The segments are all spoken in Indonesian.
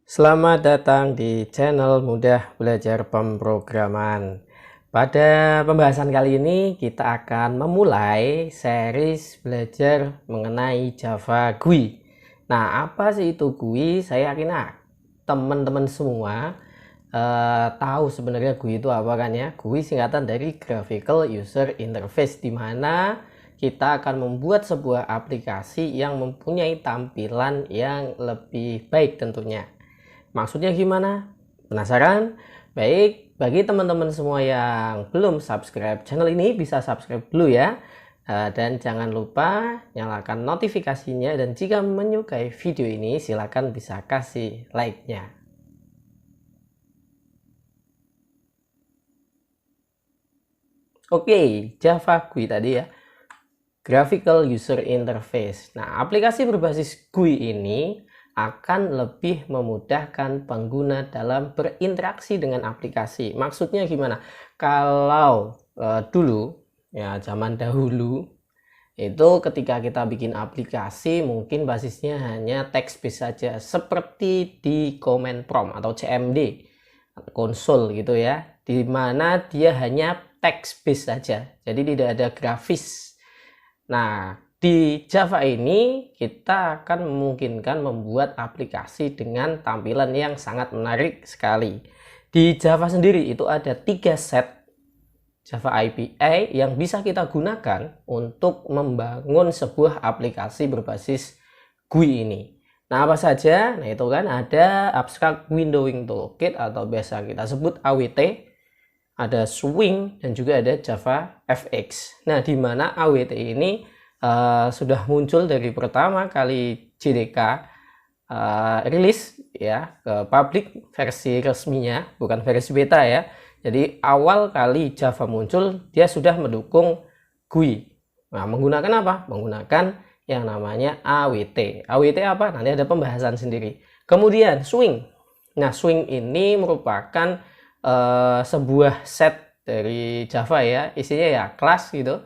Selamat datang di channel Mudah Belajar Pemrograman. Pada pembahasan kali ini kita akan memulai series belajar mengenai Java GUI. Nah, apa sih itu GUI? Saya yakin teman-teman semua tahu sebenarnya GUI itu apa kan ya? GUI singkatan dari Graphical User Interface, di mana kita akan membuat sebuah aplikasi yang mempunyai tampilan yang lebih baik tentunya. Maksudnya gimana? Penasaran? Baik, bagi teman-teman semua yang belum subscribe channel ini, bisa subscribe dulu ya. Dan jangan lupa nyalakan notifikasinya, dan jika menyukai video ini silakan bisa kasih like-nya. Oke, Java GUI tadi ya. Graphical User Interface. Nah, aplikasi berbasis GUI ini akan lebih memudahkan pengguna dalam berinteraksi dengan aplikasi. Maksudnya gimana? Kalau dulu ya, zaman dahulu itu ketika kita bikin aplikasi mungkin basisnya hanya text based saja, seperti di command prompt atau CMD, konsol gitu ya, di mana dia hanya text based saja, jadi tidak ada grafis. Nah, di Java ini kita akan memungkinkan membuat aplikasi dengan tampilan yang sangat menarik sekali. Di Java sendiri itu ada 3 set Java API yang bisa kita gunakan untuk membangun sebuah aplikasi berbasis GUI ini. Nah, apa saja? Nah, itu kan ada Abstract Windowing Toolkit atau biasa kita sebut AWT, ada Swing, dan juga ada Java FX. Nah, di mana AWT ini sudah muncul dari pertama kali JDK rilis ya ke publik, versi resminya, bukan versi beta ya. Jadi awal kali Java muncul dia sudah mendukung GUI. Nah, menggunakan apa? Menggunakan yang namanya AWT. AWT apa? Nanti ada pembahasan sendiri. Kemudian Swing. Nah, Swing ini merupakan sebuah set dari Java ya, isinya ya kelas gitu.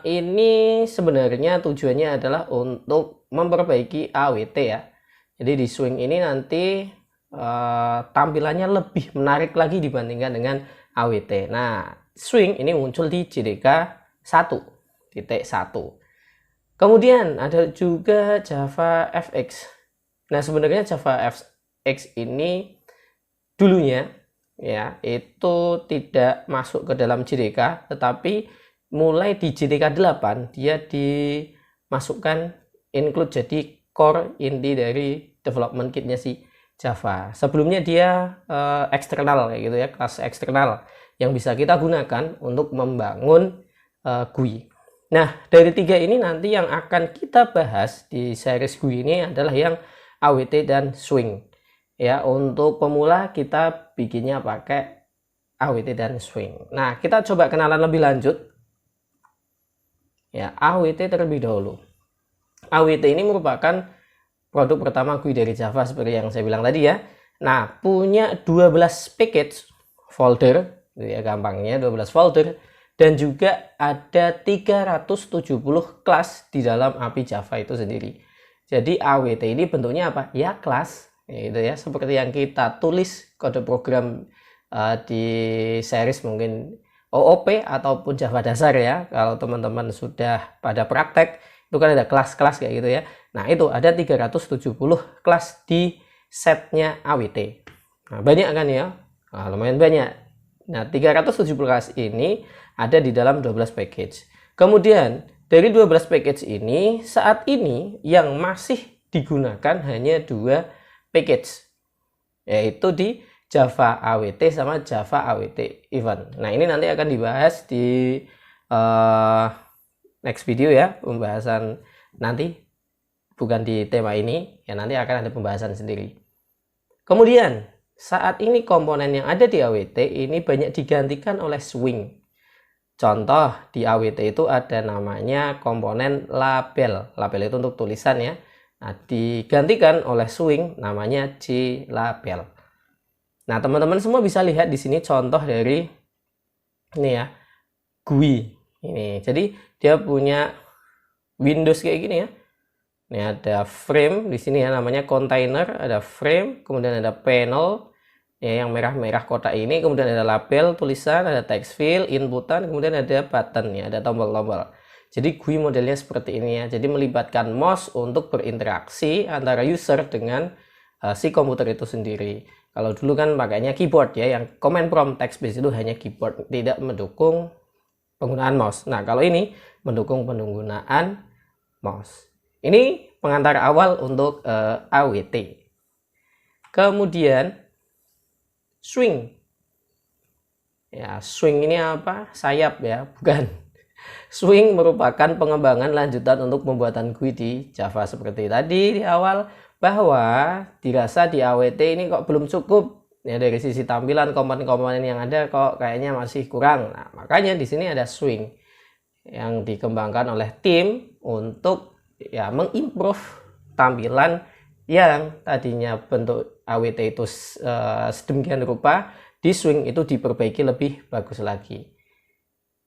Ini sebenarnya tujuannya adalah untuk memperbaiki AWT ya. Jadi di Swing ini nanti tampilannya lebih menarik lagi dibandingkan dengan AWT. Nah, Swing ini muncul di JDK 1.1. Kemudian ada juga Java FX. Nah, sebenarnya Java FX ini dulunya ya itu tidak masuk ke dalam JDK, tetapi mulai di JDK 8 dia dimasukkan, include jadi core inti dari development kitnya si Java. Sebelumnya dia eksternal kayak gitu ya, kelas eksternal yang bisa kita gunakan untuk membangun GUI. Nah, dari 3 ini nanti yang akan kita bahas di series GUI ini adalah yang AWT dan Swing. Ya, untuk pemula kita bikinnya pakai AWT dan Swing. Nah, kita coba kenalan lebih lanjut. Ya, AWT terlebih dahulu. AWT ini merupakan produk pertama GUI dari Java seperti yang saya bilang tadi ya. Nah, punya 12 package folder, ya gampangnya 12 folder, dan juga ada 370 kelas di dalam API Java itu sendiri. Jadi AWT ini bentuknya apa? Ya kelas, itu ya, seperti yang kita tulis kode program di series mungkin OOP ataupun Java dasar ya. Kalau teman-teman sudah pada praktek itu kan ada kelas-kelas kayak gitu ya. Nah, itu ada 370 kelas di setnya AWT. Nah, banyak kan ya? Nah, lumayan banyak. Nah, 370 kelas ini ada di dalam 12 package. Kemudian dari 12 package ini saat ini yang masih digunakan hanya 2 package, yaitu di Java AWT sama Java AWT Event. Nah, ini nanti akan dibahas di next video ya, pembahasan nanti, bukan di tema ini ya, nanti akan ada pembahasan sendiri. Kemudian saat ini komponen yang ada di AWT ini banyak digantikan oleh Swing. Contoh di AWT itu ada namanya komponen label. Label itu untuk tulisan ya. Nah, digantikan oleh Swing namanya JLabel. Nah, teman-teman semua bisa lihat di sini contoh dari ini ya, GUI ini. Jadi dia punya Windows kayak gini ya. Ini ada frame di sini ya, namanya container, ada frame, kemudian ada panel ya, yang merah-merah kotak ini, kemudian ada label, tulisan, ada text field, inputan, kemudian ada button ya, ada tombol-tombol. Jadi GUI modelnya seperti ini ya. Jadi melibatkan mouse untuk berinteraksi antara user dengan si komputer itu sendiri. Kalau dulu kan pakainya keyboard ya, yang command prompt text based itu hanya keyboard, tidak mendukung penggunaan mouse. Nah, kalau ini mendukung penggunaan mouse. Ini pengantar awal untuk AWT. Kemudian swing. Ya, swing ini apa? Sayap ya, bukan. Swing merupakan pengembangan lanjutan untuk pembuatan GUI di Java seperti tadi di awal, bahwa dirasa di AWT ini kok belum cukup ya, dari sisi tampilan komponen-komponen yang ada kok kayaknya masih kurang. Nah, makanya di sini ada swing yang dikembangkan oleh tim untuk ya mengimprove tampilan yang tadinya bentuk AWT itu sedemikian rupa, di swing itu diperbaiki lebih bagus lagi.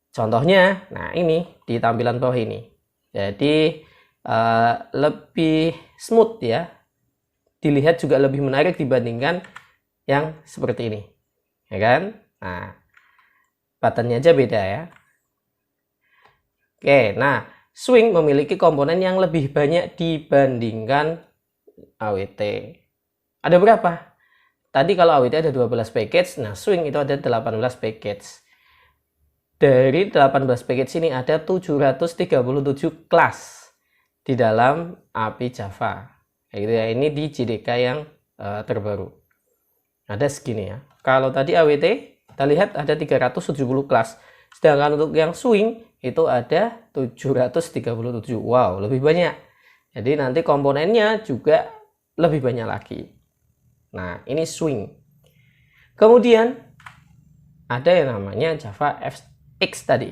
Contohnya, nah ini di tampilan bawah ini. Jadi lebih smooth ya. Dilihat juga lebih menarik dibandingkan yang seperti ini. Ya kan? Nah, buttonnya aja beda ya. Oke, nah swing memiliki komponen yang lebih banyak dibandingkan AWT. Ada berapa? Tadi kalau AWT ada 12 package, nah swing itu ada 18 package. Dari 18 package ini ada 737 kelas di dalam API Java. Gitu ya, ini di JDK yang terbaru. Ada segini ya. Kalau tadi AWT, kita lihat ada 370 kelas. Sedangkan untuk yang swing itu ada 737. Wow, lebih banyak. Jadi nanti komponennya juga lebih banyak lagi. Nah, ini swing. Kemudian ada yang namanya Java FX tadi.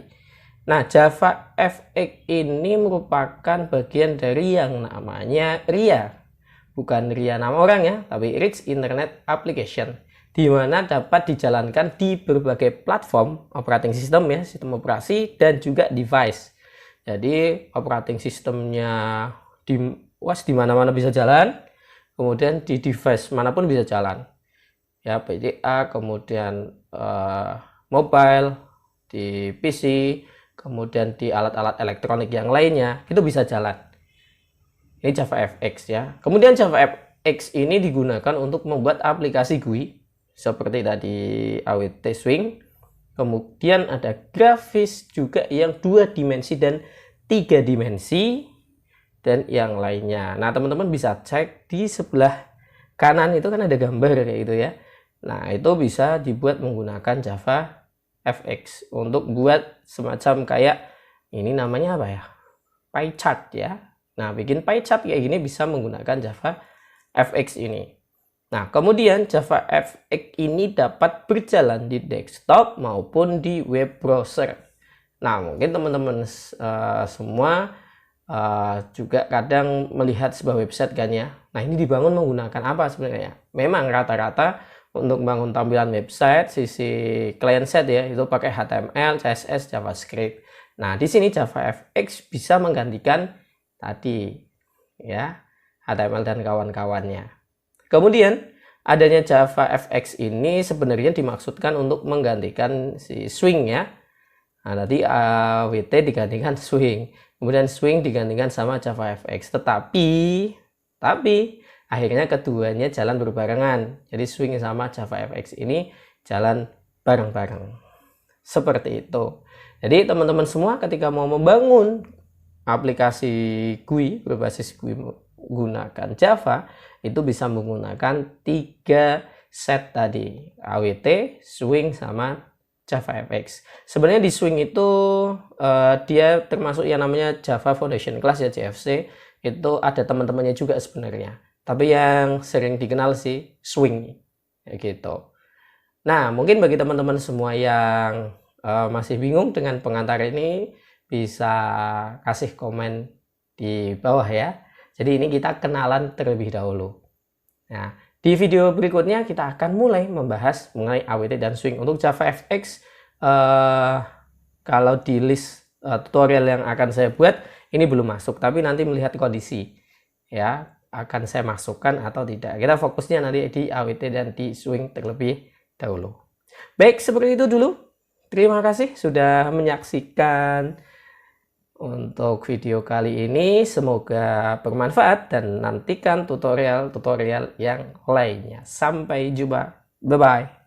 Nah, Java FX ini merupakan bagian dari yang namanya RIA. Bukan RIA nama orang ya, tapi Rich Internet Application, di mana dapat dijalankan di berbagai platform operating system ya, sistem operasi dan juga device. Jadi operating sistemnya di mana-mana bisa jalan, kemudian di device manapun bisa jalan. Ya, PDA, kemudian mobile, di PC, kemudian di alat-alat elektronik yang lainnya itu bisa jalan. Ini Java FX ya. Kemudian Java FX ini digunakan untuk membuat aplikasi GUI seperti tadi AWT swing. Kemudian ada grafis juga yang 2 dimensi dan 3 dimensi dan yang lainnya. Nah, teman-teman bisa cek di sebelah kanan itu kan ada gambar kayak gitu ya. Nah, itu bisa dibuat menggunakan Java FX untuk buat semacam kayak ini namanya apa ya, pie chart ya. Nah, bikin pie chart kayak gini bisa menggunakan Java FX ini. Nah, kemudian Java FX ini dapat berjalan di desktop maupun di web browser. Nah, mungkin teman-teman semua juga kadang melihat sebuah website kan ya. Nah, ini dibangun menggunakan apa sebenarnya? Memang rata-rata untuk membangun tampilan website sisi client side ya, itu pakai HTML, CSS, JavaScript. Nah, di sini Java FX bisa menggantikan tadi ya, HTML dan kawan-kawannya. Kemudian adanya Java FX ini sebenarnya dimaksudkan untuk menggantikan si swing ya. Nah, tadi AWT digantikan swing, kemudian swing digantikan sama Java FX. Tetapi akhirnya keduanya jalan berbarengan. Jadi swing sama Java FX ini jalan bareng-bareng. Seperti itu. Jadi teman-teman semua ketika mau membangun aplikasi GUI berbasis GUI menggunakan Java, itu bisa menggunakan 3 set tadi, AWT, swing, sama Java FX. Sebenarnya di swing itu dia termasuk yang namanya Java Foundation Class ya, JFC. Itu ada teman-temannya juga sebenarnya. Tapi yang sering dikenal sih swing ya gitu. Nah, mungkin bagi teman-teman semua yang masih bingung dengan pengantar ini, bisa kasih komen di bawah ya. Jadi ini kita kenalan terlebih dahulu. Nah, di video berikutnya kita akan mulai membahas mengenai AWT dan swing. Untuk Java FX, kalau di list tutorial yang akan saya buat, ini belum masuk, tapi nanti melihat kondisi. ya akan saya masukkan atau tidak. Kita fokusnya nanti di AWT dan di swing terlebih dahulu. Baik, seperti itu dulu. Terima kasih sudah menyaksikan untuk video kali ini. Semoga bermanfaat dan nantikan tutorial-tutorial yang lainnya. Sampai jumpa. Bye-bye.